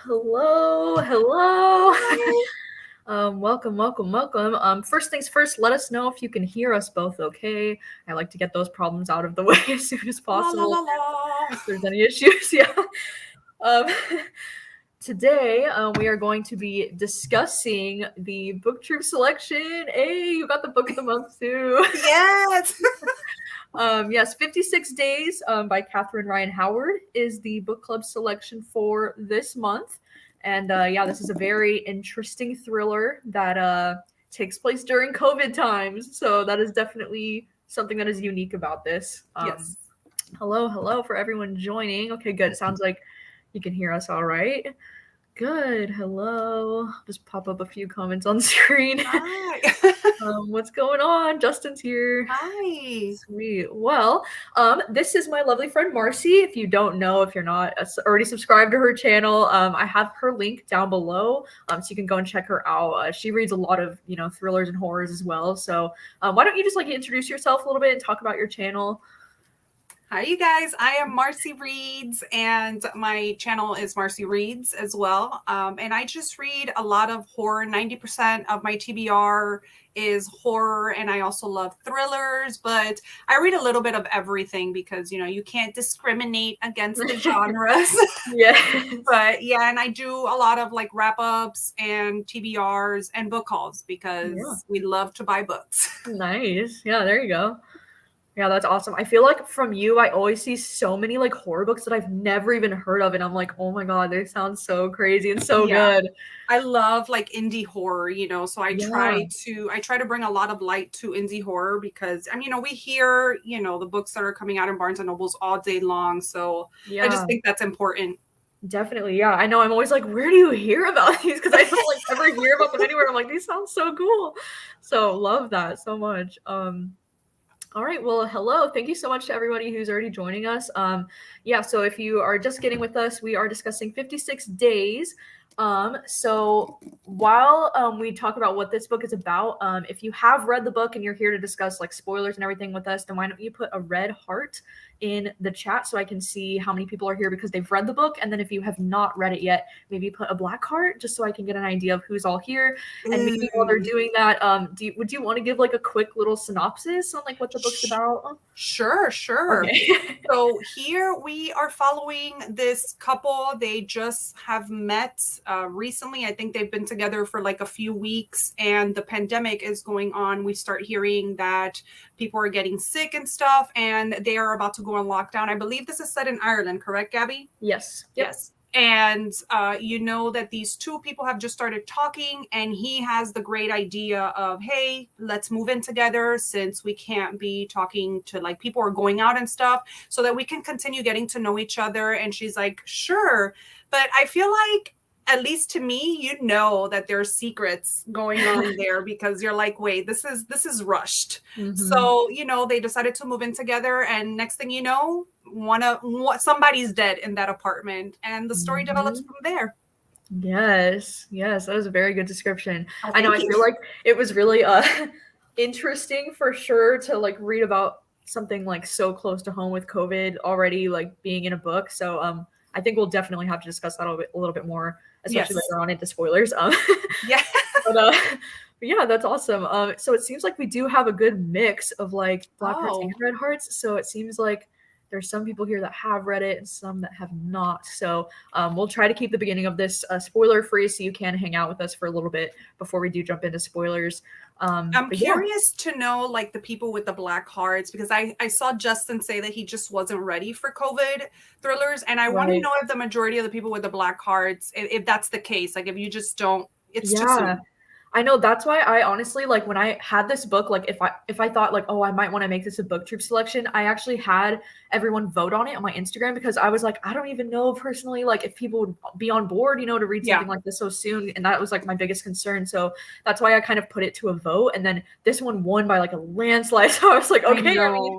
Hello. Hi. Welcome. First things first, let us know if you can hear us both okay. I like to get those problems out of the way as soon as La la possible la la. if there's any issues. Yeah. Um, Today, we are going to be discussing the book troop selection. Hey, you got the book of the month too. Yes. Yes, 56 Days by Catherine Ryan Howard is the book club selection for this month. And yeah, this is a very interesting thriller that takes place during COVID times. So that is definitely something that is unique about this. Yes. Hello for everyone joining. Okay, good. It sounds like you can hear us all right. Good. Hello. Just pop up a few comments on screen. Hi. What's going on? Justin's here. Hi. Sweet. Well, this is my lovely friend Marcy. If you don't know, if you're not already subscribed to her channel, I have her link down below, so you can go and check her out. She reads a lot of thrillers and horrors as well. So, why don't you just introduce yourself a little bit and talk about your channel? Hi, you guys. I am Marcy Reads, and my channel is Marcy Reads as well. And I just read a lot of horror. 90% of my TBR is horror, and I also love thrillers, but I read a little bit of everything because, you can't discriminate against the genres. Yeah. But yeah, and I do a lot of wrap-ups and TBRs and book hauls because we love to buy books. Nice. Yeah, there you go. Yeah, that's awesome. I feel like from you, I always see so many horror books that I've never even heard of, and I'm like, oh my god, they sound so crazy and so good. I love indie horror, so I Yeah. try to bring a lot of light to indie horror because we hear, the books that are coming out in Barnes and Nobles all day long. So I just think that's important. Definitely. Yeah, I know. I'm always like, where do you hear about these? Because I don't ever hear about them anywhere. I'm like, these sound so cool. So love that so much. All right. Well, hello. Thank you so much to everybody who's already joining us. Yeah. So if you are just getting with us, we are discussing 56 Days. So while we talk about what this book is about, if you have read the book and you're here to discuss spoilers and everything with us, then why don't you put a red heart in the chat so I can see how many people are here because they've read the book. And then if you have not read it yet, maybe put a black heart just so I can get an idea of who's all here. And maybe while they're doing that, would you want to give a quick little synopsis on what the book's about? Sure. Okay. So here we are following this couple. They just have met recently. I think they've been together for a few weeks, and the pandemic is going on. We start hearing that people are getting sick and stuff, and they are about to go on lockdown. I believe this is set in Ireland, correct, Gabby? Yes. Yep. Yes. And that these two people have just started talking, and he has the great idea of, hey, let's move in together since we can't be talking to people are going out and stuff, so that we can continue getting to know each other. And she's like, sure. But I feel like, at least to me, that there's secrets going on there because you're like, wait, this is rushed. Mm-hmm. So, they decided to move in together, and next thing you know, somebody's dead in that apartment, and the story develops from there. Yes, that was a very good description. Oh, I know. I thank you. feel like it was really interesting for sure to read about something so close to home with COVID already being in a book. So I think we'll definitely have to discuss that a little bit more, especially later on into spoilers. Yeah. But yeah, that's awesome. So it seems like we do have a good mix of black hearts and red hearts. So it seems like there's some people here that have read it and some that have not. So we'll try to keep the beginning of this spoiler free so you can hang out with us for a little bit before we do jump into spoilers. I'm curious to know the people with the black hearts, because I saw Justin say that he just wasn't ready for COVID thrillers. And I want to know if the majority of the people with the black hearts, if that's the case, if you just don't, it's too soon. I know. That's why I honestly when I had this book, if I thought oh, I might want to make this a book troop selection, I actually had everyone vote on it on my Instagram because I was I don't even know personally if people would be on board, to read something like this so soon, and that was my biggest concern. So that's why I kind of put it to a vote, and then this one won by a landslide. So I was like, okay, I mean,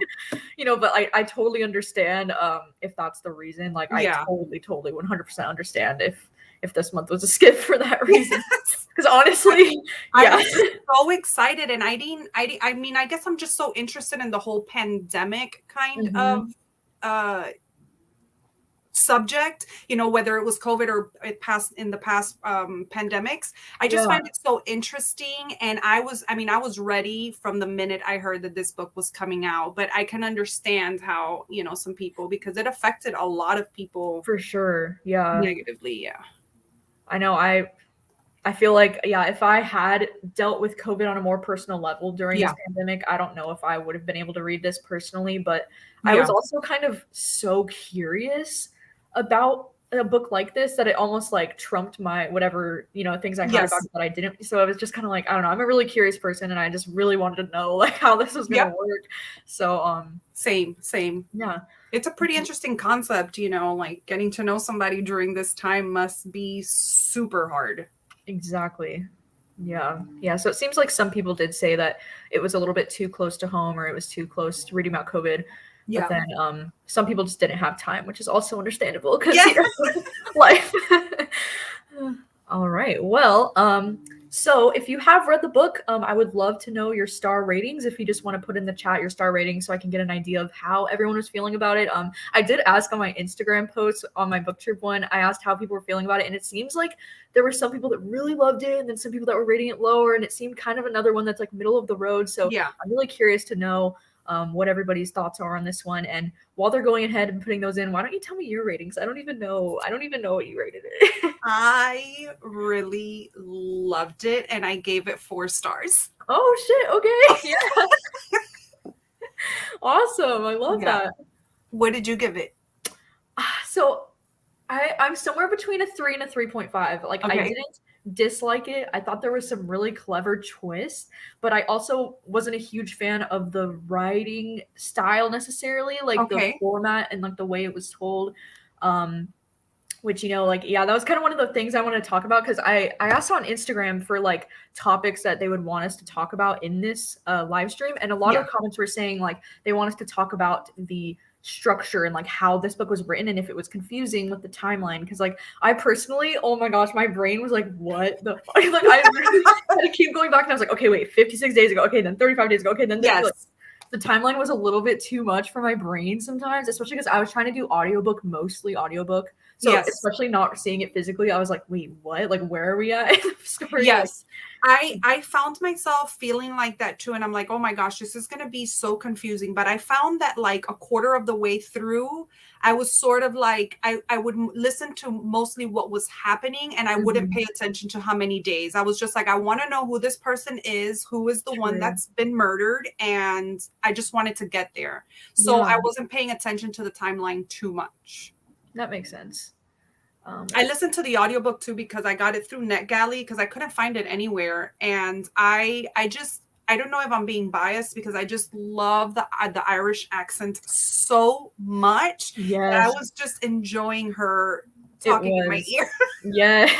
but I totally understand if that's the reason. I totally 100% understand if this month was a skip for that reason. Because honestly, I was so excited, and I mean, I guess I'm just so interested in the whole pandemic kind of subject, you know, whether it was COVID or it passed in the past pandemics. I just find it so interesting. And I was ready from the minute I heard that this book was coming out, but I can understand how, you know, some people, because it affected a lot of people For sure. Yeah. negatively. Yeah. I know. I feel like, yeah, if I had dealt with COVID on a more personal level during this pandemic, I don't know if I would have been able to read this personally, but I was also kind of so curious about a book like this that it almost like trumped my whatever, you know, things I had about it that I didn't. So I was just kind of like, I don't know, I'm a really curious person and I just really wanted to know like how this was gonna work. So same. Yeah. It's a pretty interesting concept, you know, like getting to know somebody during this time must be super hard. Exactly. Yeah. Yeah. So it seems like some people did say that it was a little bit too close to home or it was too close to reading about COVID. But then some people just didn't have time, which is also understandable because you know, life. All right. Well, so if you have read the book, I would love to know your star ratings. If you just want to put in the chat your star ratings so I can get an idea of how everyone was feeling about it. I did ask on my Instagram post on my book trip one, I asked how people were feeling about it. And it seems like there were some people that really loved it and then some people that were rating it lower. And it seemed kind of another one that's like middle of the road. So I'm really curious to know what everybody's thoughts are on this one. And while they're going ahead and putting those in, why don't you tell me your ratings? I don't even know what you rated it. I really loved it and I gave it 4 stars. Oh shit, okay. Yeah. Awesome. I love that. What did you give it? So I'm somewhere between a 3 and a 3.5. Like I didn't dislike it. I thought there was some really clever twists, but I also wasn't a huge fan of the writing style necessarily, like the format and like the way it was told. Which, you know, like, yeah, that was kind of one of the things I want to talk about because I asked on Instagram for like topics that they would want us to talk about in this live stream. And a lot of comments were saying like they want us to talk about the structure and like how this book was written and if it was confusing with the timeline. Because like I personally, oh my gosh, my brain was like, what the fuck? Like I really had to keep going back and I was like, okay, wait, 56 days ago. Okay, then 35 days ago. Okay, then like, the timeline was a little bit too much for my brain sometimes, especially because I was trying to do mostly audiobook. So especially not seeing it physically, I was like, wait, what? Like, where are we at in the story? Yes. I found myself feeling like that too. And I'm like, oh my gosh, this is going to be so confusing. But I found that like a quarter of the way through, I was sort of like, I would listen to mostly what was happening and I wouldn't pay attention to how many days. I was just like, I want to know who this person is, who is the one that's been murdered. And I just wanted to get there. So I wasn't paying attention to the timeline too much. That makes sense. I listened to the audiobook too because I got it through NetGalley because I couldn't find it anywhere. And I don't know if I'm being biased because I just love the Irish accent so much. That I was just enjoying her talking in my ear. Yeah,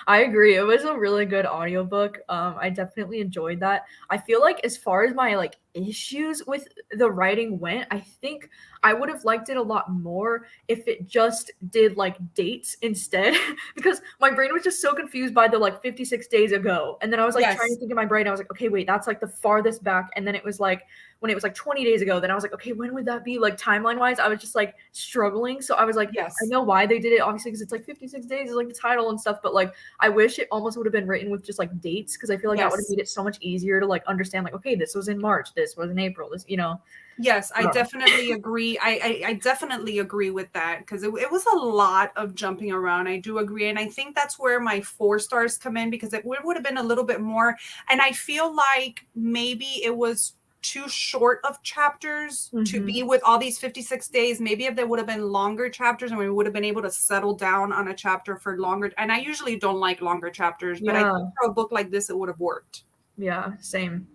I agree. It was a really good audiobook. I definitely enjoyed that. I feel like as far as my like issues with the writing went, I think I would have liked it a lot more if it just did like dates instead because my brain was just so confused by the like 56 days ago. And then I was like trying to think in my brain, I was like, okay, wait, that's like the farthest back. And then it was like when it was like 20 days ago, then I was like, okay, when would that be? Like timeline wise, I was just like struggling. So I was like, I know why they did it, obviously, because it's like 56 days is like the title and stuff. But like, I wish it almost would have been written with just like dates because I feel like that would have made it so much easier to like understand, like, okay, this was in March, this was in April, this, you know. Yes, I definitely agree. I definitely agree with that because it was a lot of jumping around. I do agree. And I think that's where my 4 stars come in because it would have been a little bit more. And I feel like maybe it was too short of chapters to be with all these 56 days. Maybe if there would have been longer chapters and we would have been able to settle down on a chapter for longer. And I usually don't like longer chapters, but I think for a book like this, it would have worked. Yeah, same.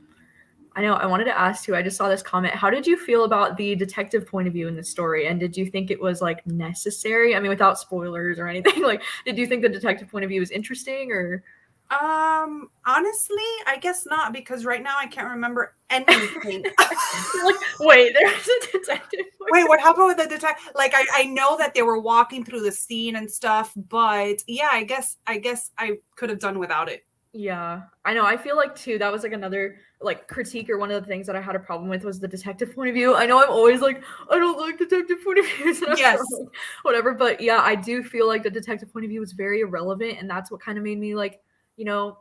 I know. I wanted to ask you, I just saw this comment. How did you feel about the detective point of view in the story? And did you think it was like necessary? I mean, without spoilers or anything, like, did you think the detective point of view was interesting or? Honestly, I guess not because right now I can't remember anything. Like, wait, there's a detective. Wait, what happened with the detective? Like, I know that they were walking through the scene and stuff, but yeah, I guess I could have done without it. Yeah, I know. I feel like too that was like another like critique or one of the things that I had a problem with was the detective point of view. I know I'm always like I don't like detective point of views, and I'm so Yes. like, whatever. But yeah, I do feel like the detective point of view was very irrelevant, and that's what kind of made me like you know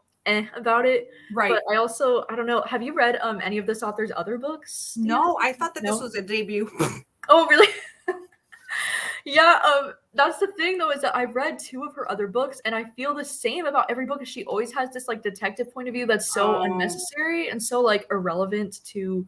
about it. But Right. I also I don't know. Have you read any of this author's other books? Do you No, think? I thought that this No. was a debut. Oh really? Yeah, that's the thing though, is that I read two of her other books, and I feel the same about every book. Is she always has this like detective point of view that's so Oh, unnecessary and so like irrelevant to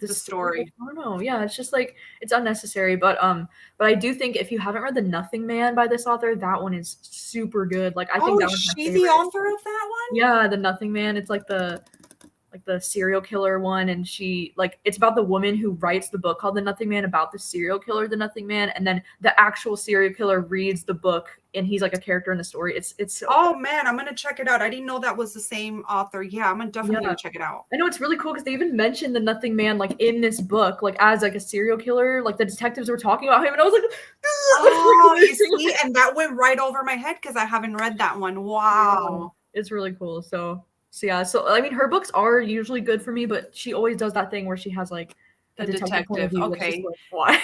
the the story. Like, story. I don't know. Yeah, it's just like it's unnecessary. But I do think if you haven't read The Nothing Man by this author, that one is super good. Like I think Oh, that is one's my she the favorite. author of that one? Yeah, The Nothing Man. It's like the serial killer one, and she like it's about the woman who writes the book called The Nothing Man about the serial killer The Nothing Man, and then the actual serial killer reads the book and he's like a character in the story. It's so good. Oh man, I'm gonna check it out. I didn't know that was the same author. Yeah, I'm definitely Yeah, gonna check it out. I know it's really cool because they even mentioned The Nothing Man like in this book like as like a serial killer, like the detectives were talking about him, and I was like Oh, you it's see, and that went right over my head because I haven't read that one. yeah, Wow. it's really cool. So yeah, so I mean her books are usually good for me, but she always does that thing where she has like a The detective point of detective. view that's just Okay. like why.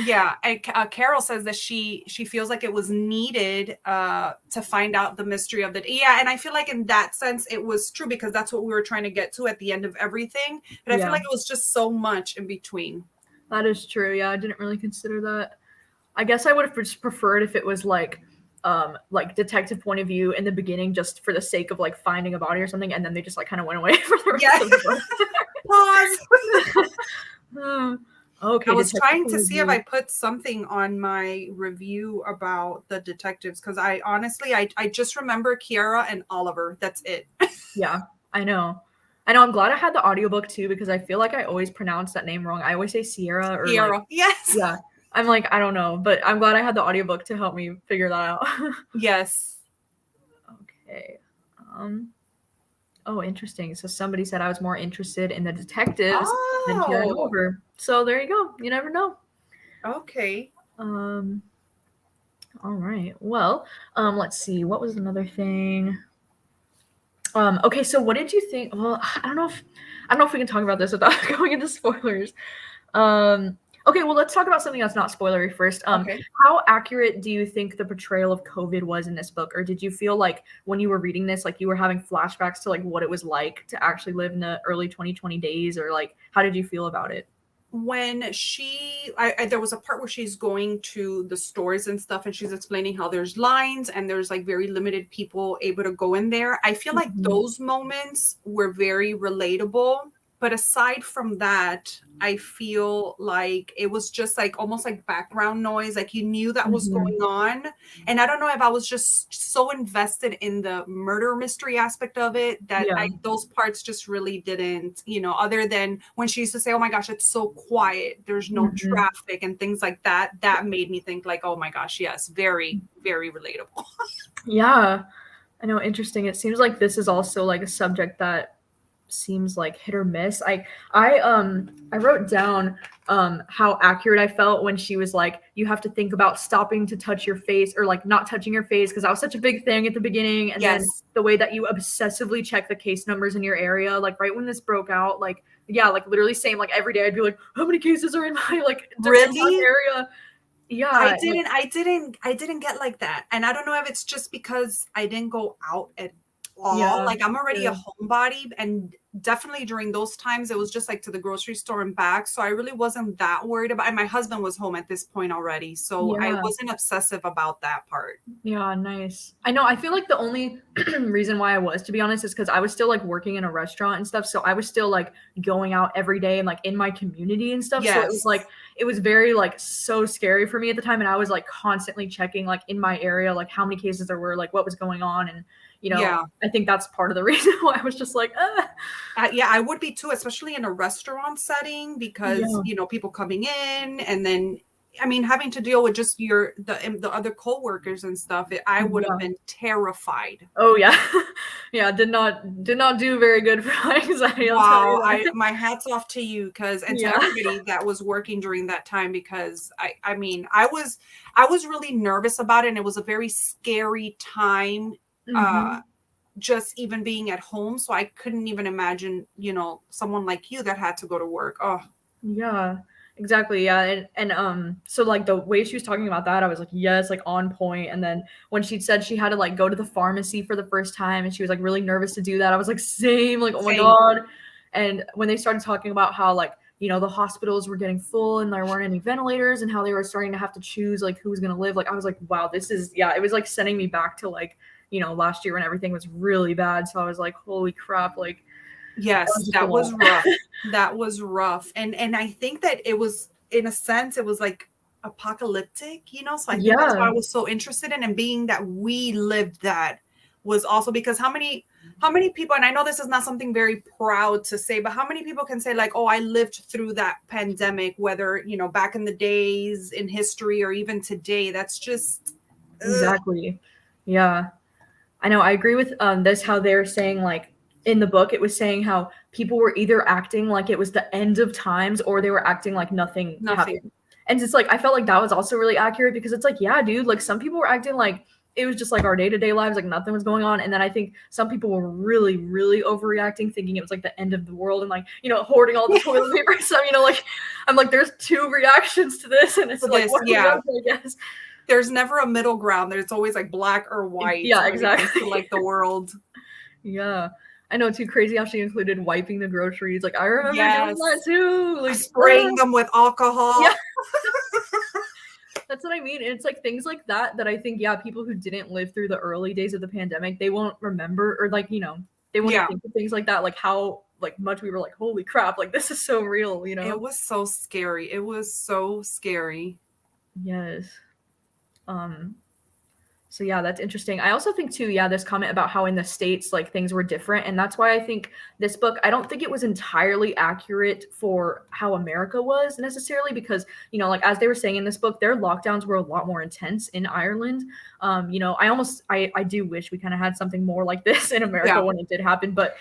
Yeah, and Carol says that she feels like it was needed to find out the mystery of the yeah, and I feel like in that sense it was true because that's what we were trying to get to at the end of everything. But I feel Yeah, like it was just so much in between. that is true. Yeah, I didn't really consider that. I guess I would have just preferred if it was like detective point of view in the beginning just for the sake of like finding a body or something, and then they just like kind of went away for the Yeah. rest of the book. Pause. Hmm. I Okay, was detective trying to point of see if I view. put something on my review about the detectives because I honestly I just remember Kiara and Oliver. That's it. Yeah, I know. I know. I'm glad I had the audiobook too because I feel like I always pronounce that name wrong. I always say Sierra or like Kiara. Yes. yeah. I'm like I don't know, but I'm glad I had the audiobook to help me figure that out. Yes. Okay. Um Oh, interesting. So somebody said I was more interested in the detectives than Kiara and Oh, Oliver. So there you go. You never know. okay. Um, all right. Well, let's see. What was another thing? Okay, so what did you think? Well, I don't know if we can talk about this without going into spoilers. Okay, well, let's talk about something that's not spoilery first. Okay. How accurate do you think the portrayal of COVID was in this book, or did you feel like when you were reading this, like you were having flashbacks to like what it was like to actually live in the early 2020 days, or like how did you feel about it? When there was a part where she's going to the stores and stuff and she's explaining how there's lines and there's like very limited people able to go in there. I feel like Mhm. those moments were very relatable. But aside from that, I feel like it was just like almost like background noise. Like you knew that was Mhm. going on. And I don't know if I was just so invested in the murder mystery aspect of it that Yeah. those parts just really didn't, other than when she used to say, "Oh my gosh, it's so quiet. There's no Mhm. traffic," and things like that. That made me think like, "Oh my gosh, yes, very, very relatable." Yeah. I know, interesting. It seems like this is also like a subject that seems like hit or miss. I wrote down how accurate I felt when she was like, you have to think about stopping to touch your face or like not touching your face because that was such a big thing at the beginning. And then Yes. the way that you obsessively check the case numbers in your area, like right when this broke out, like yeah, like literally same, like every day I'd be like, how many cases are in my like dark Really? area? I Yeah, like didn't I didn't I didn't get like that. And I don't know if it's just because I didn't go out at all. yeah, Like I'm already a sure. homebody and definitely during those times it was just like to the grocery store and back. So I really wasn't that worried about and my husband was home at this point already. So I Yeah. wasn't obsessive about that part. Yeah, nice. I know, I feel like the only reason why I was, to be honest, is because I was still, like, working in a restaurant and stuff, so I was still, like, going out every day and, like, in my community and stuff, so it was, Yes. like it was very, like, so scary for me at the time, and I was, like, constantly checking, like, in my area, like, how many cases there were, like, what was going on, and, Yeah. I think that's part of the reason why I was just like, "Ah." Yeah, I would be too, especially in a restaurant setting because, Yeah. people coming in and then I mean, having to deal with just the other coworkers and stuff, I would have Yeah. been terrified. Oh, yeah. Yeah, did not do very good for my anxiety, I'll tell Wow, you I that. my hats off to you because and to Yeah. everybody that was working during that time because I mean, I was really nervous about it and it was a very scary time uh Mhm. just even being at home. So I couldn't even imagine, someone like you that had to go to work. Oh, Yeah, exactly. Yeah. So like the way she was talking about that, I was like, yes, like on point. And then when she said she had to like go to the pharmacy for the first time and she was like really nervous to do that, I was like, same, like, oh my same. God. And when they started talking about how like, the hospitals were getting full and there weren't any ventilators and how they were starting to have to choose like who was going to live, like I was like, wow, it was like sending me back to like, last year when everything was really bad. So I was like, holy crap, like that was Yes, just a that lot. was rough. That was rough. And I think that it was, in a sense, it was like apocalyptic, So I think that's why I Yeah, was so interested in, and being that we lived that was also because how many people, and I know this is not something very proud to say, but how many people can say like, oh, I lived through that pandemic, whether, back in the days in history or even today. That's just exactly. Yeah. I know. I agree with this, how they're saying, like, in the book, it was saying how people were either acting like it was the end of times or they were acting like nothing nothing. happened. And it's like, I felt like that was also really accurate because it's like, yeah, dude, like some people were acting like it was just like our day-to-day lives, like nothing was going on. And then I think some people were really, really overreacting, thinking it was like the end of the world and like, hoarding all the toilet paper. So, like, I'm like, there's two reactions to this. And it's For like, this, what are we yeah. up to, I guess? There's never a middle ground. There's always like black or white Yeah, when it comes exactly. to like the world. Yeah. I know, too crazy how she included wiping the groceries. Like, I remember doing that Yes. too. Like, Spraying them with alcohol. yeah, that's what I mean. And it's like things like that that I think, yeah, people who didn't live through the early days of the pandemic, they won't remember, or like, they wouldn't Yeah. think of things like that, like how like much we were like, holy crap, like this is so real, It was so scary. It was so scary. Yes. Um, So yeah, that's interesting. I also think too, yeah, this comment about how in the States like things were different. And that's why I think this book, I don't think it was entirely accurate for how America was necessarily because, like as they were saying in this book, their lockdowns were a lot more intense in Ireland. I do wish we kind of had something more like this in America Yeah. when it did happen. But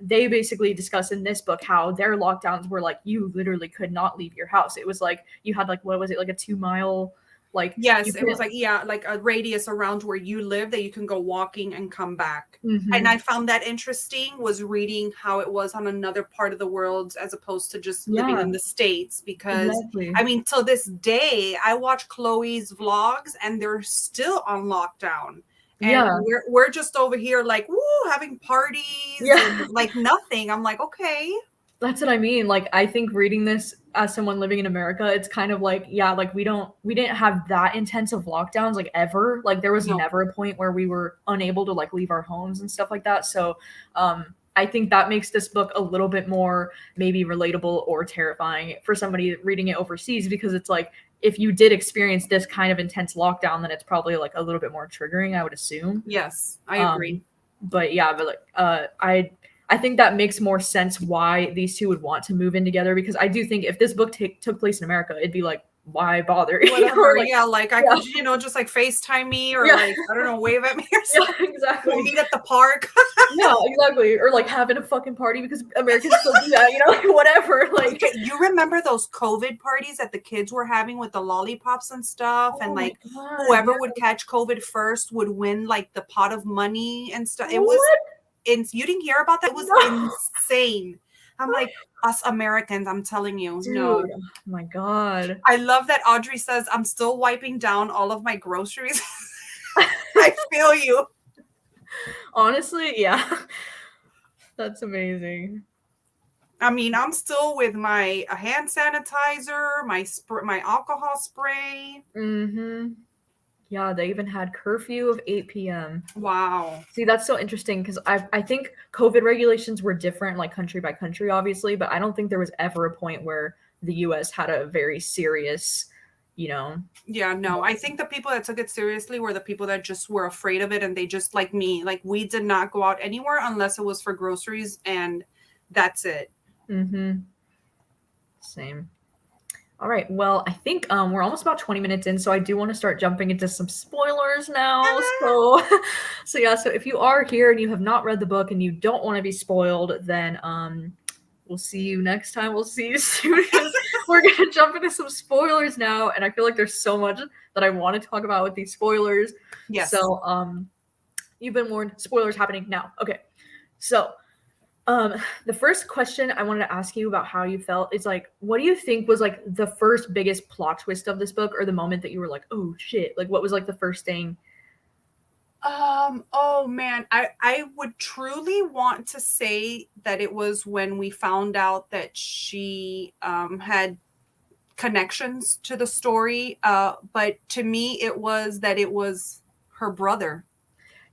they basically discuss in this book how their lockdowns were like you literally could not leave your house. It was like you had like what was it, like a 2 mile like you Yes, it was could like, yeah, like a radius around where you live that you can go walking and come back. And Mhm. I found that interesting, was reading how it was on another part of the world as opposed to just living Yeah, in the States. Because exactly. I mean, till this day, I watch Chloe's vlogs and they're still on lockdown. And Yeah, we're just over here like, woo, having parties yeah. and like nothing. I'm like, okay. That's what I mean. Like, I think reading this as someone living in America, it's kind of like, yeah, like we didn't have that intense of lockdowns like ever. Like there was No. never a point where we were unable to like leave our homes and stuff like that. So, I think that makes this book a little bit more maybe relatable or terrifying for somebody reading it overseas because it's like if you did experience this kind of intense lockdown, then it's probably like a little bit more triggering, I would assume. Yes, I agree. Um, but yeah, but like I think that makes more sense why these two would want to move in together because I do think if this book took place in America, it'd be like, why bother? Whatever. Like, Yeah, like I yeah, could, just like FaceTime me or yeah, like, I don't know, wave at me or yeah, something. We'll exactly. meet at the park. Yeah, exactly. Or like having a fucking party because Americans still do that, like whatever. Like, Okay, you remember those COVID parties that the kids were having with the lollipops and stuff? And oh my like god, whoever yeah. would catch COVID first would win like the pot of money and stuff. It was What? you didn't hear about that? It was No, insane. I'm like, us Americans, I'm telling you, dude. no. Oh my god. I love that Audrey says, I'm still wiping down all of my groceries. I feel you. Honestly, yeah. That's amazing. I mean, I'm still with my hand sanitizer, my alcohol spray. Mm-hmm. Yeah, they even had curfew of 8 p.m. Wow. See, that's so interesting because I think COVID regulations were different, like country by country, obviously, but I don't think there was ever a point where the U.S. had a very serious, you know. Yeah, no. I think the people that took it seriously were the people that just were afraid of it, and they just, like me, like we did not go out anywhere unless it was for groceries, and that's it. Mm-hmm. Same. All right. Well, I think we're almost about 20 minutes in, so I do want to start jumping into some spoilers now. So, so yeah. So if you are here and you have not read the book and you don't want to be spoiled, then we'll see you next time. We'll see you soon because we're gonna jump into some spoilers now, and I feel like there's so much that I want to talk about with these spoilers. Yes. So You've been warned. Spoilers happening now. Okay. So, the first question I wanted to ask you about how you felt is like, what do you think was like the first biggest plot twist of this book, or the moment that you were like, oh shit? Like, what was like the first thing? Oh man, I would truly want to say that it was when we found out that she had connections to the story. But to me, it was that it was her brother.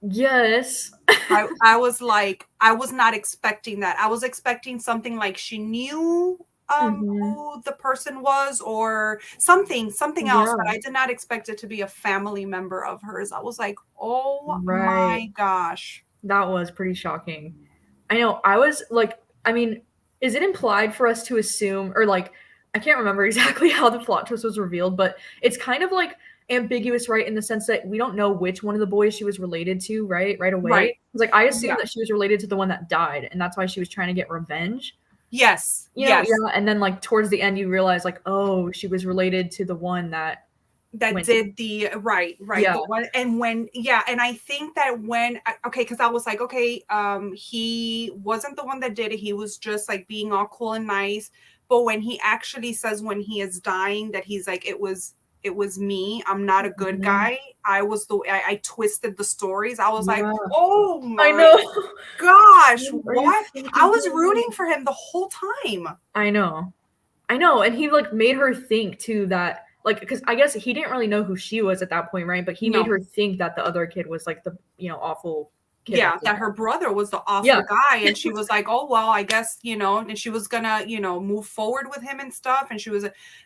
Yes. I was like, I was not expecting that. I was expecting something like she knew Hmm. who the person was, or something else, but Yeah. I did not expect it to be a family member of hers. I was like, oh Right. my gosh. That was pretty shocking. I know. I was like, I mean, is it implied for us to assume, or like, I can't remember exactly how the plot twist was revealed, but it's kind of like ambiguous, right? In the sense that we don't know which one of the boys she was related to, right? Right away. Right. It's like, I Yeah. assumed that she was related to the one that died, and that's why she was trying to get revenge. Yes. You know, Yes. yeah. And then, like, towards the end, you realize, like, oh, she was related to the one that That went, did the right, yeah. the one. And when, yeah, and I think that when, okay, because I was like, okay, he wasn't the one that did it, he was just like being all cool and nice. But when he actually says when he is dying that he's like, it was me, I'm not a good Mhm. guy, I twisted the stories. I was like, Yeah. oh I my know. gosh, Are you what? I fucking was kidding rooting me? for him the whole time. I know. I know, and he, like, made her think too that, like, because I guess he didn't really know who she was at that point, right? But he made No. her think that the other kid was, like, the, awful kid that Yeah, did that her that. brother was the Yeah. awful guy, and she was like, oh well, I guess, and she was gonna, move forward with him and stuff, and she was,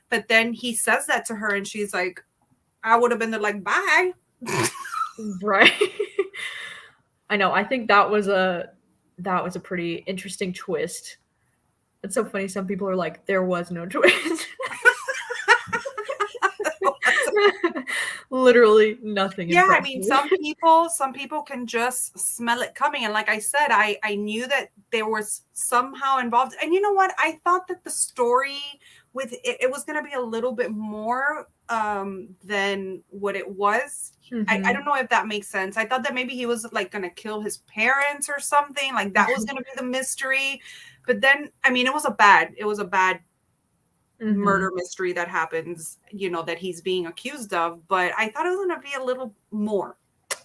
but then he says that to her and she's like, I would have been there like, bye. Right. I know, I think that was a pretty interesting twist. It's so funny, some people are like, "There was no twist." Literally nothing Yeah, I impressed mean, me. some people can just smell it coming, and like I said, I knew that there was somehow involved. And you know what, I thought that the story with it was going to be a little bit more than what it was. I don't Mhm. know if that makes sense. I thought that maybe he was like going to kill his parents or something, like that was going to be the mystery. But then, I mean, it was a bad Mhm. murder mystery that happens, that he's being accused of, but I thought it was going to be a little more.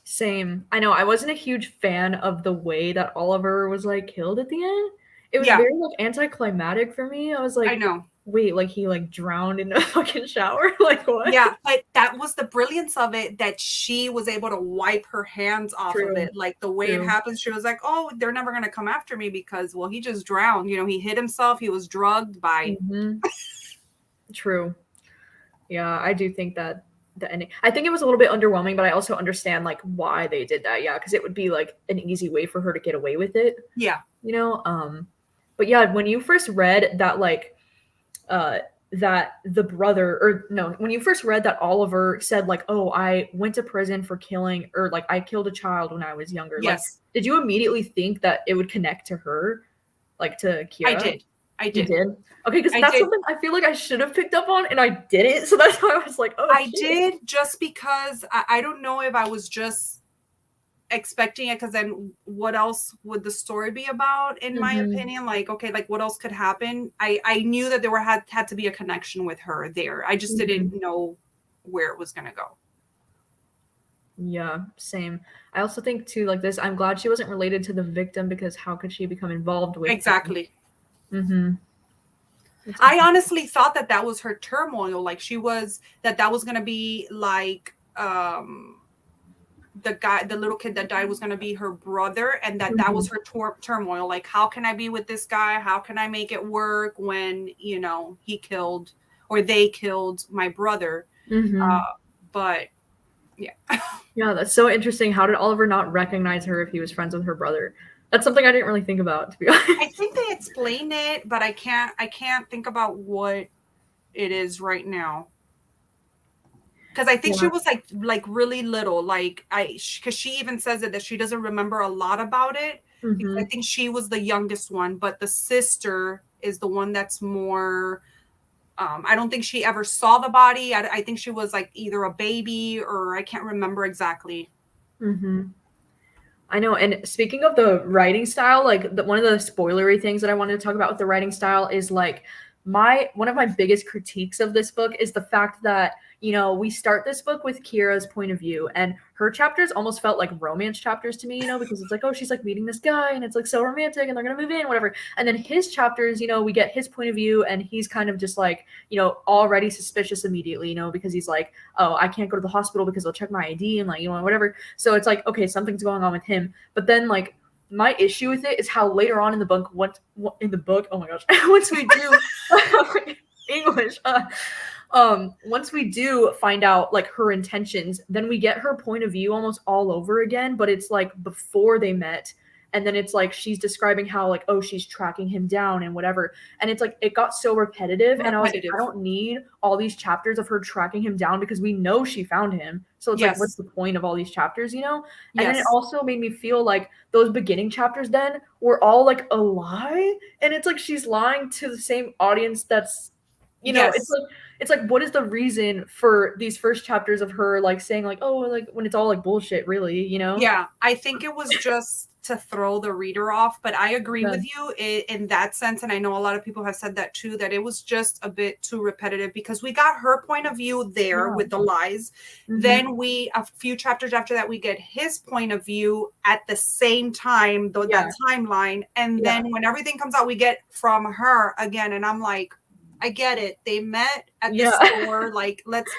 Same. I know, I wasn't a huge fan of the way that Oliver was, like, killed at the end. It was Yeah, very, like, anticlimactic for me. I was I like, know. "Wait, like, he, like, drowned in a fucking shower? Like, what?" Yeah, but that was the brilliance of it, that she was able to wipe her hands off of True, it. Like the way it true. happens, she was like, "Oh, they're never going to come after me because, well, he just drowned. He hit himself. He was drugged by." Mhm. True. Yeah, I do think that the ending, I think it was a little bit underwhelming, but I also understand, like, why they did that, yeah, because it would be, like, an easy way for her to get away with it, Yeah. you know? But yeah, when you first read that, like, uh, that the brother, or no, when you first read that Oliver said, like, "Oh, I went to prison for killing," or, like, "I killed a child when I was younger," like, Yes, did you immediately think that it would connect to her? Like, to I Kira? did. I You did. did? Okay, because I that's did. something I feel like I should have picked up on, and I didn't, so that's why I was like, "Oh, I shit." did, just because I don't know if I was just expecting it, because then what else would the story be about, in my Mhm, opinion? Like, okay, like what else could happen? I knew that there had to be a connection with her there. I just didn't mhm. know where it was going to go. Yeah, same. I also think too, like this, I'm glad she wasn't related to the victim, because how could she become involved with them? Exactly. Mhm. That's I interesting. honestly thought that that was her turmoil, like that was going to be like the little kid that died was going to be her brother, and that was Mhm, her turmoil, like, how can I be with this guy, how can I make it work when he killed, or they killed my brother. mhm. But yeah. Yeah, that's so interesting. How did Oliver not recognize her if he was friends with her brother? That's something I didn't really think about, to be I honest. think they explain it, but I can't think about what it is right now, because I think she Yeah. was like really little, like because she even says it, that she doesn't remember a lot about it, because I Mhm, think she was the youngest one, but the sister is the one that's more. I don't think she ever saw the body. I think she was like either a baby, or I can't remember exactly. mhm. I know. And speaking of the writing style, like one of the spoilery things that I wanted to talk about with the writing style is like one of my biggest critiques of this book is the fact that, we start this book with Kira's point of view, and her chapters almost felt like romance chapters to me, because it's like, oh, she's like meeting this guy and it's like so romantic and they're gonna move in, whatever. And then his chapters, we get his point of view and he's kind of just like, already suspicious immediately, because he's like, oh, I can't go to the hospital because they'll check my ID and like, whatever. So it's like, okay, something's going on with him. But then like my issue with it is how later on in the book, oh my gosh, once we do English, once we do find out like her intentions, then we get her point of view almost all over again, but it's like before they met. And then it's like she's describing how like, oh, she's tracking him down and whatever. And it's like it got so repetitive. And I was like, I don't need all these chapters of her tracking him down because we know she found him. So it's like, what's the point of all these chapters, And then it also made me feel like those beginning chapters then were all like a lie. And it's like she's lying to the same audience that's, it's like what is the reason for these first chapters of her like saying like, oh, like when it's all like bullshit, really, Yeah, I think it was just to throw the reader off, but I agree with you in that sense. And I know a lot of people have said that too, that it was just a bit too repetitive because we got her point of view there with the lies. Then a few chapters after that, we get his point of view at the same time, though that timeline. And then when everything comes out, we get from her again. And I'm like, I get it. They met at the store. Like, let's.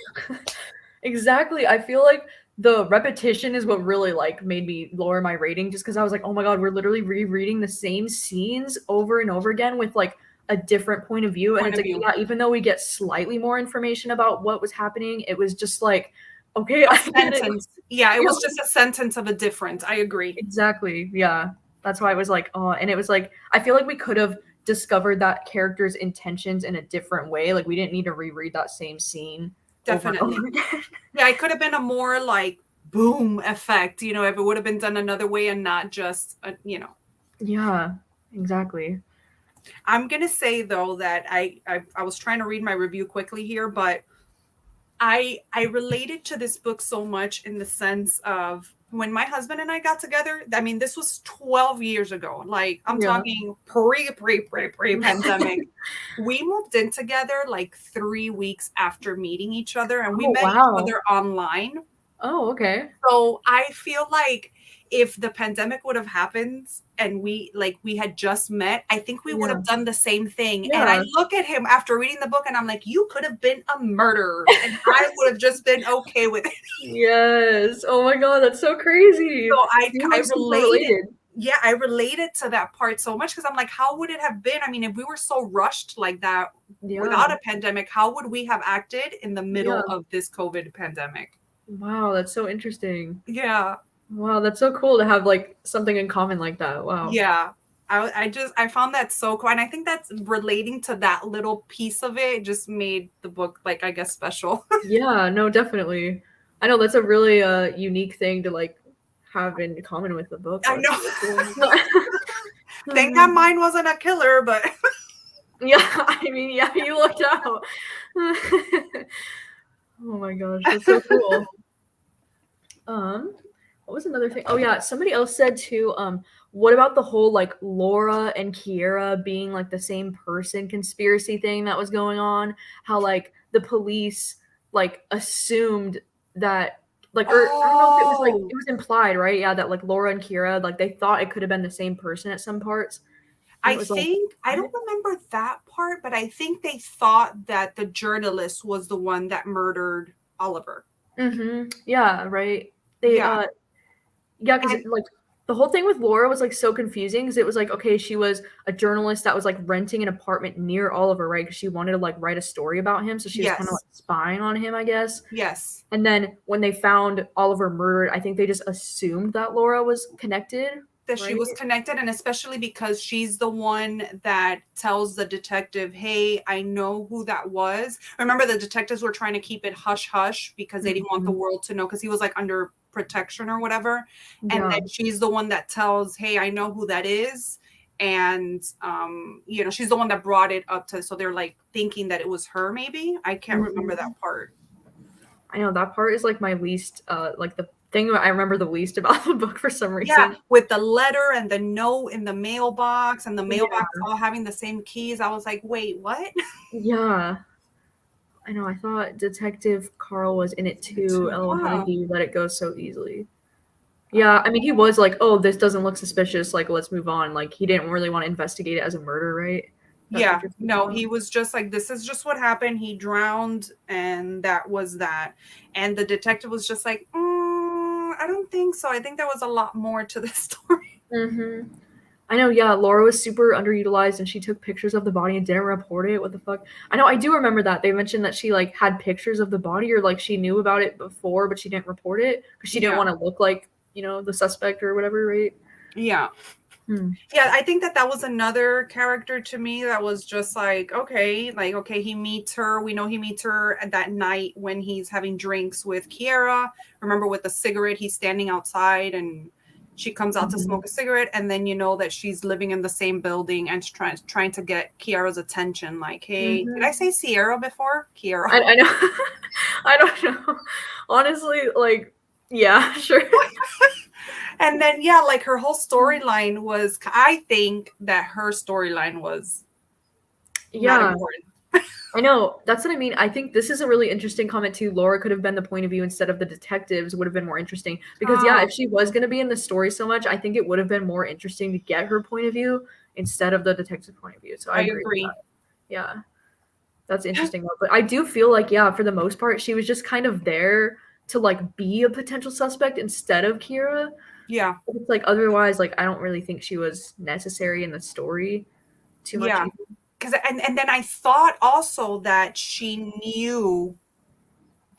Exactly. I feel like the repetition is what really like made me lower my rating just because I was like, oh my God, we're literally rereading the same scenes over and over again with like a different point of view. And it's like, yeah, even though we get slightly more information about what was happening, it was just like, okay, a sentence. Yeah, it was just a sentence of a difference. I agree. Exactly. Yeah. That's why I was like, oh, and it was like, I feel like we could have discovered that character's intentions in a different way. Like we didn't need to reread that same scene. Definitely. Yeah, it could have been a more like boom effect, if it would have been done another way and not just, Yeah, exactly. I'm going to say though that I was trying to read my review quickly here, but I related to this book so much in the sense of when my husband and I got together. I mean, this was 12 years ago. Like I'm talking pre-pandemic. We moved in together like 3 weeks after meeting each other, and we met each other online. Oh, okay. So I feel like if the pandemic would have happened and we had just met, I think we would have done the same thing. And I look at him after reading the book and I'm like, you could have been a murderer and I would have just been okay with it. Yes. Oh my God, that's so crazy. So I related. Yeah, I related to that part so much because I'm like, how would it have been? I mean, if we were so rushed like that without a pandemic, how would we have acted in the middle of this COVID pandemic? Wow, that's so interesting. Yeah. Wow, that's so cool to have like something in common like that. Wow. Yeah. I found that so cool. And I think that's relating to that little piece of it just made the book like, I guess, special. Yeah, no, definitely. I know that's a really unique thing to like have in common with the book. I know. Thank God mine wasn't a killer, but yeah, I mean, yeah, you looked out. Oh my gosh, that's so cool. What was another thing? Oh yeah, somebody else said too, what about the whole like Laura and Kiera being like the same person conspiracy thing that was going on? How like the police like assumed that like, or I don't know if it was like it was implied, right? Yeah, that like Laura and Kiera, like they thought it could have been the same person at some parts. I think I don't remember that part, but I think they thought that the journalist was the one that murdered Oliver. Yeah, right. Because like the whole thing with Laura was like so confusing because it was like, okay, she was a journalist that was like renting an apartment near Oliver, right? Because she wanted to like write a story about him, so she was kind of like spying on him, I guess. Yes. And then when they found Oliver murdered, I think they just assumed that Laura was connected. That she was connected, and especially because she's the one that tells the detective, hey, I know who that was. Remember, the detectives were trying to keep it hush hush because they didn't want the world to know because he was like under protection or whatever. And then she's the one that tells, hey, I know who that is. And she's the one that brought it up to, so they're like thinking that it was her. Maybe I can't remember that part. I know that part is like my least like the thing I remember the least about the book for some Yeah, reason. with the letter and the note in the mailbox and the mailbox Yeah. all having the same keys. I was like, wait, what? Yeah. I know, I thought Detective Carl was in it too. Oh, how did Huh. he let it go so easily? Yeah, I mean, he was like, "Oh, this doesn't look suspicious, like, let's move on." Like, he didn't really wanna investigate it as a murder, right? That's what Yeah, you're talking no, about? he was just like, this is just what happened. He drowned, and that was that. And the detective was just like, I don't think so. I think there was a lot more to this story. Mhm. I know, yeah, Laura was super underutilized, and she took pictures of the body and didn't report it, what the fuck? I know, I do remember that. They mentioned that she, like, had pictures of the body or, like, she knew about it before, but she didn't report it because she didn't Yeah, wanna look like, the suspect or whatever, right? yeah. Hmm. Yeah, I think that was another character to me that was just like, okay, he meets her. We know he meets her at that night when he's having drinks with Kiera. Remember, with the cigarette, he's standing outside and she comes out to Mhm. smoke a cigarette, and then you know that she's living in the same building and trying to get Kiera's attention. Like, hey, did I Mhm. say Sierra before? Kiera. I know. I don't know. Honestly, like, yeah, sure. And then yeah, like her whole storyline was. I think that her storyline was not Yeah. important. I know. That's what I mean. I think this is a really interesting comment too. Laura could have been the point of view instead of the detectives would have been more interesting. Because yeah, Oh, if she was going to be in the story so much, I think it would have been more interesting to get her point of view instead of the detective point of view. So I I agree with agree. that. Yeah. That's interesting though. But I do feel like yeah, for the most part, she was just kind of there to like be a potential suspect instead of Kira. Yeah. It's like otherwise, like I don't really think she was necessary in the story too much Yeah. either. Because and then I thought also that she knew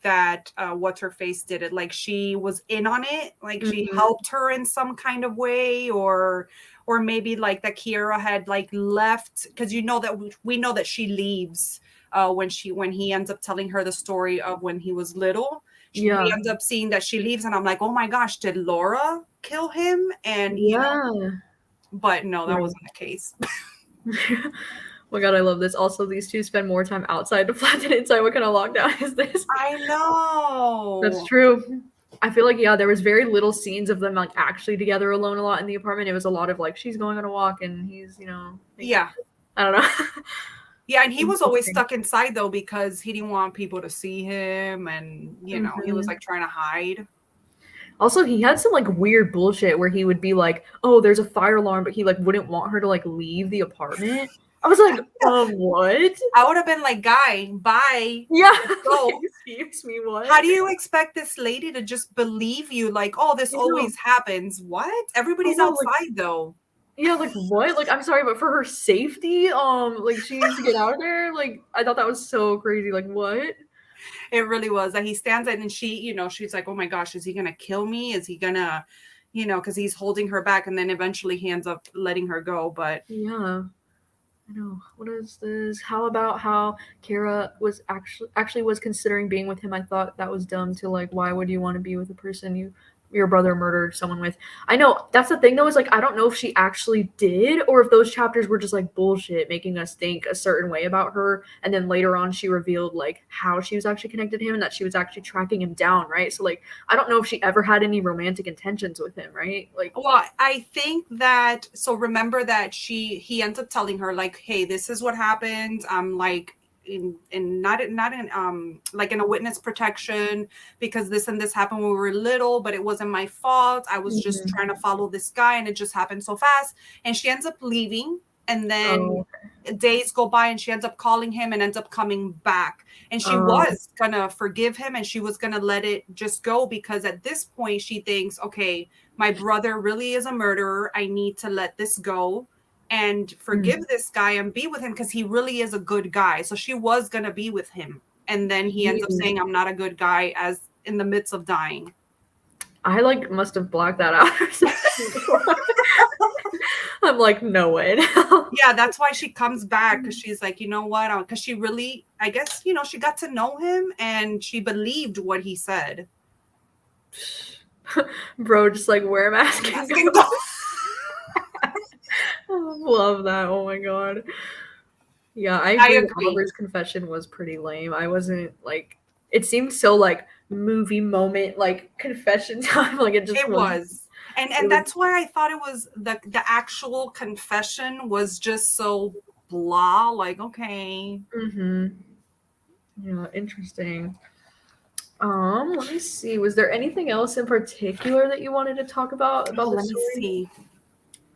that what's her face did it. Like she was in on it. Like she Mhm. helped her in some kind of way, or maybe like that Kiera had like left, because you know that we know that she leaves when he ends up telling her the story of when he was little. We Yeah. end up seeing that she leaves, and I'm like, oh my gosh, did Laura kill him? And Yeah. but no, that Right. wasn't the case. Oh my god, I love this. Also, these two spend more time outside to flatten inside. What kind of lockdown is this? I That's know. true. I feel like yeah, there was very little scenes of them like actually together alone a lot in the apartment. It was a lot of like she's going on a walk and he's making. Yeah. I don't know. Yeah, and he was always Interesting. stuck inside though because he didn't want people to see him, and he was Mhm. like trying to hide. Also, he had some like weird bullshit where he would be like, "Oh, there's a fire alarm," but he like wouldn't want her to like leave the apartment. I was like, what? I would have been like, guy, bye. Yeah, Let's like, go. excuse me, what? How do you expect this lady to just believe you? Like, oh, this You know, always happens. What? I Everybody's know, like, outside though. yeah, like what? Like, I'm sorry, but for her safety, like she needs to get out of there. Like, I thought that was so crazy. Like, what? It really was that he stands there and she's like, oh my gosh, is he gonna kill me? Is he gonna, because he's holding her back, and then eventually he ends up letting her go. But Yeah. I know. What is this? How about how Kara was actually was considering being with him? I thought that was dumb to like why would you want to be with a person your brother murdered someone with? I know that's the thing though, is like I don't know if she actually did or if those chapters were just like bullshit, making us think a certain way about her, and then later on she revealed like how she was actually connected to him and that she was actually tracking him down, right? So like I don't know if she ever had any romantic intentions with him, right? Like well, I think that, so remember that he ends up telling her like, hey, this is what happened. I'm like in not in like in a witness protection because this and this happened when we were little, but it wasn't my fault. I was just mhm. trying to follow this guy and it just happened so fast. And she ends up leaving, and then Oh, days go by and she ends up calling him and ends up coming back, and she um, was gonna forgive him and she was gonna let it just go, because at this point she thinks, okay, my brother really is a murderer. I need to let this go and forgive mm. this guy and be with him because he really is a good guy. So she was going to be with him. And then he ends up saying, I'm not a good guy, as in the midst of dying. I like must have blocked that out or something. I'm like, no way. Yeah, that's why she comes back, because she's like, you know what? Because she really, I guess, she got to know him and she believed what he said. Bro, just like wear a mask and go. Asking God. Love that. Oh my god. Yeah, I I agree. agree. Oliver's confession was pretty lame. I wasn't like it seemed so like movie moment, like confession time. Like it just It was. was. And It and was. that's why I thought it was the actual confession was just so blah, like, okay. Yeah, interesting. Let me see. Was there anything else in particular that you wanted to talk about Oh, the let me story? see.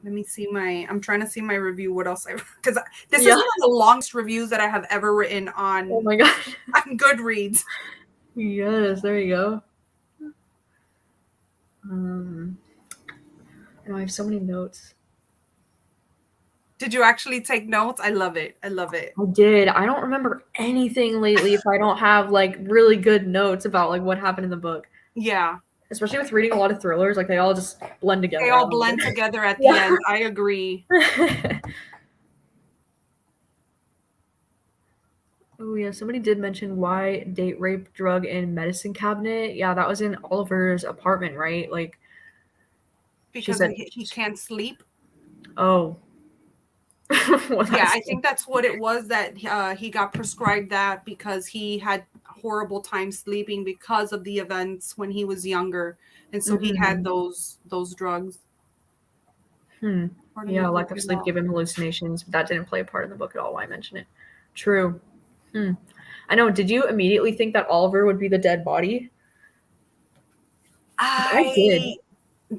Let me see I'm trying to see my review. What else because this is Yeah. one of the longest reviews that I have ever written Oh on my gosh. Goodreads. Yes, there you go. Um, oh, I have so many notes. Did you actually take notes? I love it. I love it. I did. I don't remember anything lately if I don't have like really good notes about like what happened in the book. Yeah. Especially with reading a lot of thrillers, like they all just blend together. They I all don't know. blend together at the Yeah. end. I agree. Oh yeah, somebody did mention why date rape, drug, and medicine cabinet. Yeah, that was in Oliver's apartment, right? Like she Because said. he can't sleep. Oh. Well, Yeah, that's I think that's what it was, that he got prescribed that because he had horrible time sleeping because of the events when he was younger, and so he had those drugs. Part of the Yeah, book lack of sleep about. gave him hallucinations, but that didn't play a part in the book at all. Why mention it? True. I know. Did you immediately think that Oliver would be the dead body? I did.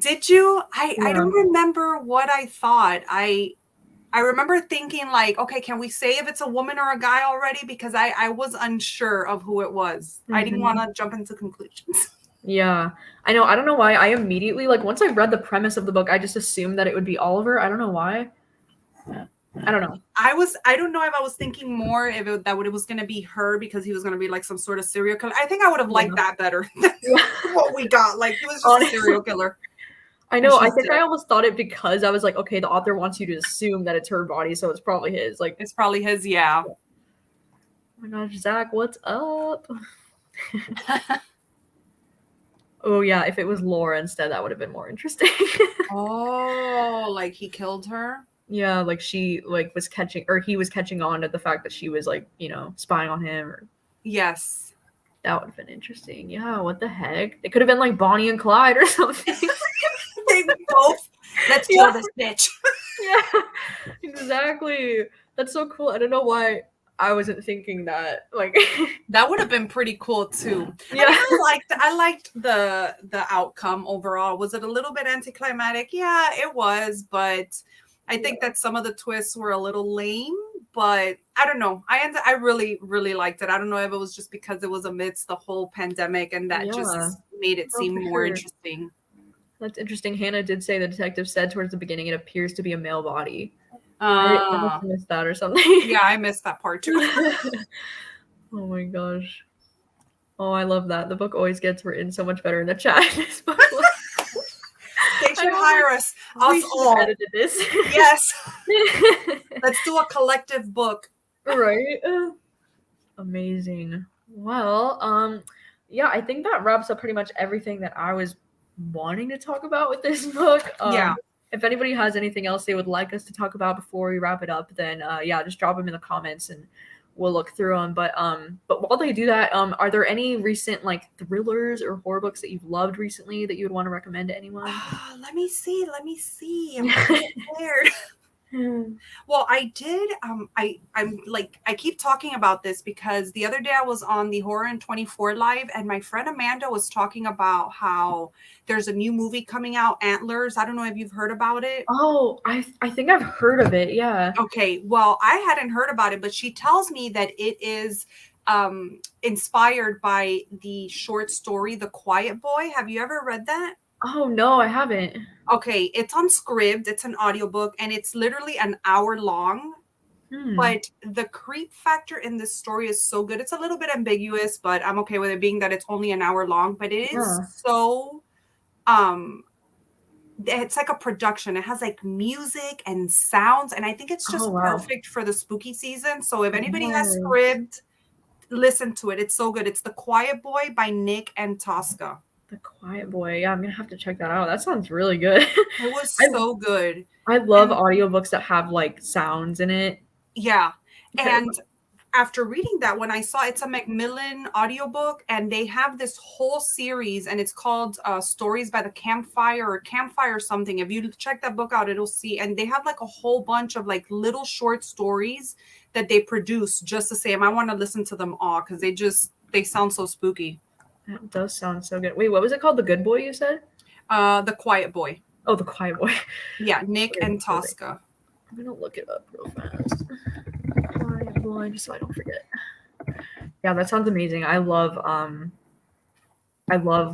Did you? I Yeah. don't remember what I thought. I remember thinking like, okay, can we say if it's a woman or a guy already? Because I was unsure of who it was. I didn't want to jump into conclusions. Yeah. I know. I don't know why. I immediately, like, once I read the premise of the book, I just assumed that it would be Oliver. I don't know why. I don't know. I don't know if I was thinking more if it was going to be her because he was going to be like some sort of serial killer. I think I would have liked that better than what we got. Like, he was just a serial killer. I know. I think I almost thought it because I was like, okay, the author wants you to assume that it's her body, so it's probably his. Like, it's probably his. Yeah. Oh my gosh, Zach, what's up? Oh yeah, if it was Laura instead, that would have been more interesting. Oh, like he killed her? Yeah, like she like was catching, or he was catching on to the fact that she was like, spying on him. Or yes, that would have been interesting. Yeah, what the heck? It could have been like Bonnie and Clyde or something. They both. Let's kill this bitch. Yeah, exactly. That's so cool. I don't know why I wasn't thinking that. Like, that would have been pretty cool too. Yeah, I liked the outcome overall. Was it a little bit anticlimactic? Yeah, it was, but I think that some of the twists were a little lame. But I don't know. I really really liked it. I don't know if it was just because it was amidst the whole pandemic and that just made it seem more interesting. That's interesting. Hannah did say the detective said towards the beginning it appears to be a male body. I must have missed that or something. Yeah, I missed that part too. Oh my gosh. Oh, I love that. The book always gets written so much better in the chat. This book they should hire us all. Edited this. Yes. Let's do a collective book. Right? Amazing. Well, yeah, I think that wraps up pretty much everything that I was wanting to talk about with this book. Yeah. If anybody has anything else they would like us to talk about before we wrap it up, then yeah, just drop them in the comments and we'll look through them. But while they do that, are there any recent like thrillers or horror books that you've loved recently that you would want to recommend to anyone? Let me see. I'm prepared. Well, I did. I'm like, I keep talking about this because the other day I was on the Horror in 24 live and my friend Amanda was talking about how there's a new movie coming out, Antlers. I don't know if you've heard about it. Oh, I think I've heard of it. Yeah. Okay. Well, I hadn't heard about it, but she tells me that it is inspired by the short story, The Quiet Boy. Have you ever read that? Oh, no, I haven't. Okay, it's on Scribd. It's an audiobook and it's literally an hour long. But the creep factor in this story is so good. It's a little bit ambiguous, but I'm okay with it being that it's only an hour long. But it is so it's like a production. It has like music and sounds, and I think it's just perfect for the spooky season. So if anybody has Scribd, listen to it. It's so good. It's The Quiet Boy by Nick and Tosca. The Quiet Boy. Yeah, I'm gonna have to check that out. That sounds really good. It was so good. I love audiobooks that have like sounds in it. Yeah. And after reading that one, I saw it's a Macmillan audiobook, and they have this whole series, and it's called Stories by the Campfire or Campfire something. If you check that book out, it'll see. And they have like a whole bunch of like little short stories that they produce just the same. I want to listen to them all because they sound so spooky. That does sound so good. Wait, what was it called? The Good Boy, you said? The Quiet Boy. Oh, The Quiet Boy. Yeah, Nick and Tosca. I'm gonna look it up real fast. Quiet Boy, just so I don't forget. Yeah, that sounds amazing. I love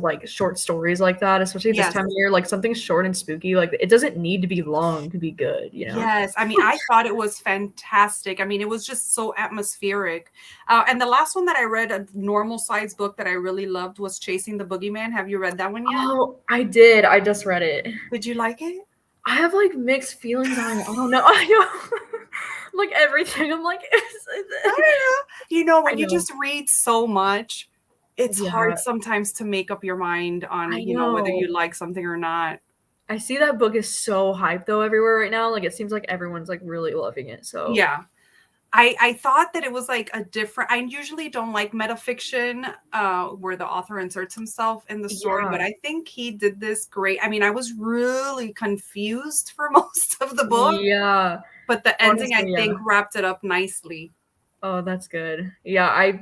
like short stories like that, especially this time of year. Like something short and spooky. Like it doesn't need to be long to be good, you know? Yes, I mean, I thought it was fantastic. I mean, it was just so atmospheric. And the last one that I read, a normal size book that I really loved, was Chasing the Boogeyman. Have you read that one yet? Oh, I did. I just read it. Did you like it? I have like mixed feelings on it. I don't know. I know. Like everything. I'm like, I don't know. You know, when you just read so much, it's hard sometimes to make up your mind on, you know, whether you like something or not. I see that book is so hyped though everywhere right now. Like it seems like everyone's like really loving it. So yeah. I thought that it was like a different, I usually don't like metafiction where the author inserts himself in the story, but I think he did this great. I mean, I was really confused for most of the book. Yeah. But the ending, I think, wrapped it up nicely. Oh, that's good. Yeah,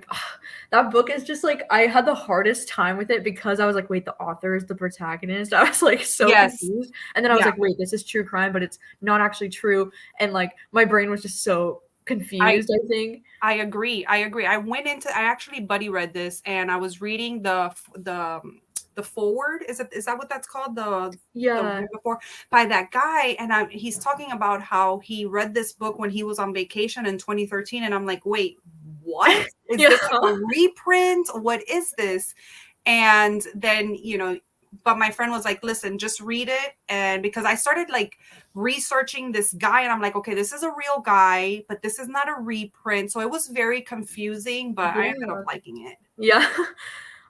that book is just like, I had the hardest time with it because I was like, wait, the author is the protagonist. I was like so confused. And then I was like, wait, this is true crime, but it's not actually true. And like my brain was just so confused, I think. I agree. I actually buddy read this, and I was reading the forward. Is that what that's called? The before by that guy, and he's talking about how he read this book when he was on vacation in 2013, and I'm like, wait, what? Is this like a reprint? What is this? And then, you know, but my friend was like, listen, just read it. And because I started like researching this guy, and I'm like, okay, this is a real guy, but this is not a reprint. So it was very confusing, but I ended up liking it. Yeah.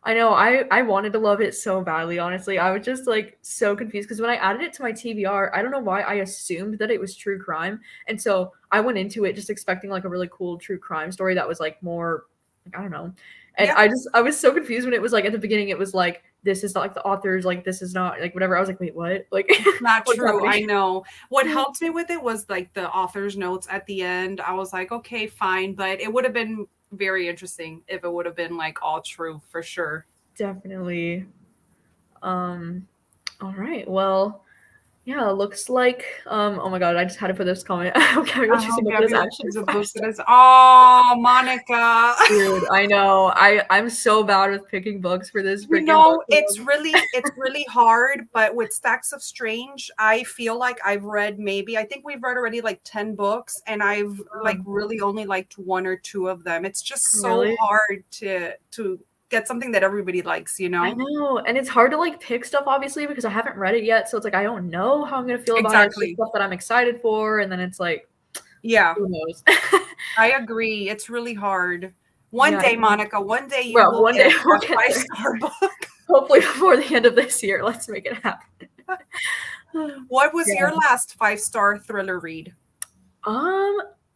I know. I wanted to love it so badly, honestly. I was just like so confused because when I added it to my TBR, I don't know why I assumed that it was true crime. And so I went into it just expecting like a really cool true crime story that was like more, like, I don't know. And I was so confused when it was like at the beginning, it was like, this is not like the author's, like, this is not like whatever. I was like, wait, what? Like, it's not true. I know. What helped me with it was like the author's notes at the end. I was like, okay, fine. But it would have been very interesting if it would have been like all true for sure. Definitely. All right. Well, yeah, looks like oh my god, I just had to put this comment. Okay, oh, Monica. Dude, I know. I'm so bad with picking books for this. You know, it's really hard, but with Stacks of Strange, I feel like I've read I think we've read already like 10 books, and I've like really only liked one or two of them. It's just so hard to get something that everybody likes, you know? I know. And it's hard to like pick stuff, obviously, because I haven't read it yet. So it's like I don't know how I'm gonna feel about it. It's stuff that I'm excited for, and then it's like, who knows? I agree. It's really hard. One day, Monica, one day you will get a 5-star book. Hopefully before the end of this year. Let's make it happen. What was your last 5-star thriller read?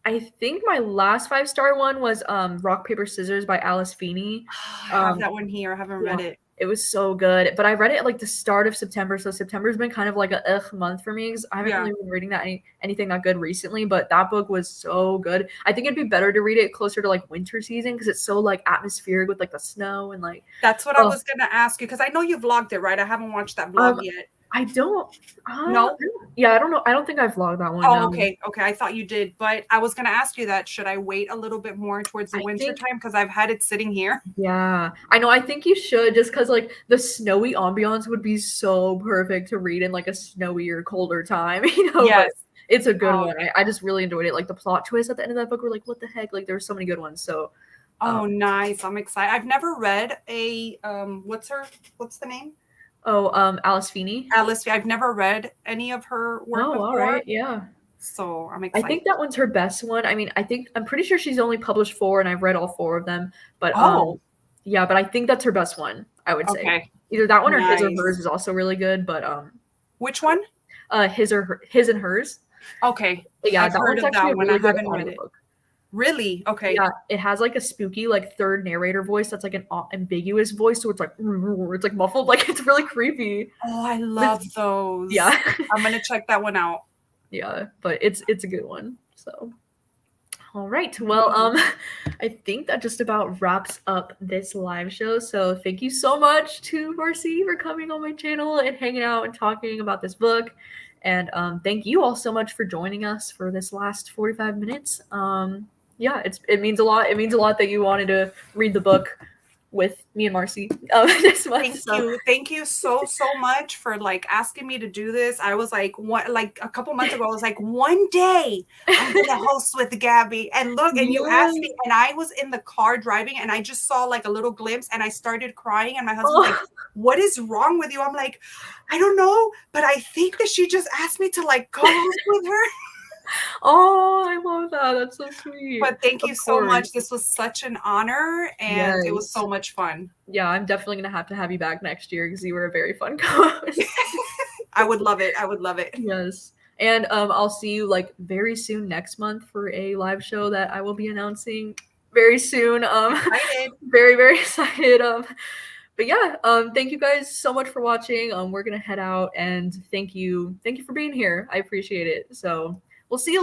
I think my last 5-star one was Rock, Paper, Scissors by Alice Feeney. I have that one here. I haven't read it. It was so good. But I read it at like the start of September. So September's been kind of like a month for me because I haven't really been reading anything that good recently. But that book was so good. I think it'd be better to read it closer to like winter season because it's so like atmospheric with like the snow and like. That's what I was going to ask you because I know you vlogged it, right? I haven't watched that vlog yet. I don't. No? Yeah, I don't know. I don't think I vlogged that one. Oh, okay. Okay. I thought you did. But I was going to ask you that. Should I wait a little bit more towards the winter time? Because I've had it sitting here. Yeah. I know. I think you should just because like the snowy ambiance would be so perfect to read in like a snowier, colder time. You know? Yes. But it's a good one. I just really enjoyed it. Like the plot twist at the end of that book were like, what the heck? Like there were so many good ones. So. Oh, nice. I'm excited. I've never read a, what's the name? Oh, Alice Feeney. I've never read any of her work before. All right, yeah. So I'm excited. I think that one's her best one. I mean, I'm pretty sure she's only published 4, and I've read all 4 of them. But yeah, but I think that's her best one. I would say either that one or His or Hers is also really good. But which one? His and Hers. Okay. Yeah, I've heard of that one. I haven't read it. Really? Okay. Yeah, it has like a spooky like third narrator voice that's like an ambiguous voice, so it's like it's like muffled, like it's really creepy. Oh, I But it's, love those. yeah. I'm gonna check that one out. Yeah, but it's a good one. So all right. Well, Mm. I think that just about wraps up this live show. So thank you so much to Marcy for coming on my channel and hanging out and talking about this book. And thank you all so much for joining us for this last 45 minutes. Yeah, it means a lot. It means a lot that you wanted to read the book with me and Marcy this month. Thank So you. Thank you so much for like asking me to do this. I was like, what, like a couple months ago, I was like, one day I'm gonna host with Gabby. And look, and you asked me, yeah. and I was in the car driving and I just saw like a little glimpse and I started crying. And my husband's like, Oh. what is wrong with you? I'm like, I don't know, but I think that she just asked me to like co-host with her. Oh, I love that. That's so sweet. But thank Of you so much. course. This was such an honor and it was Yes. so much fun. Yeah, I'm definitely gonna have you back next year because you were a very fun co-host. I would love it. I would love it. Yes. And I'll see you like very soon next month for a live show that I will be announcing very soon. Excited. Very, very excited. But yeah, thank you guys so much for watching. We're gonna head out and thank you for being here. I appreciate it. So we'll see you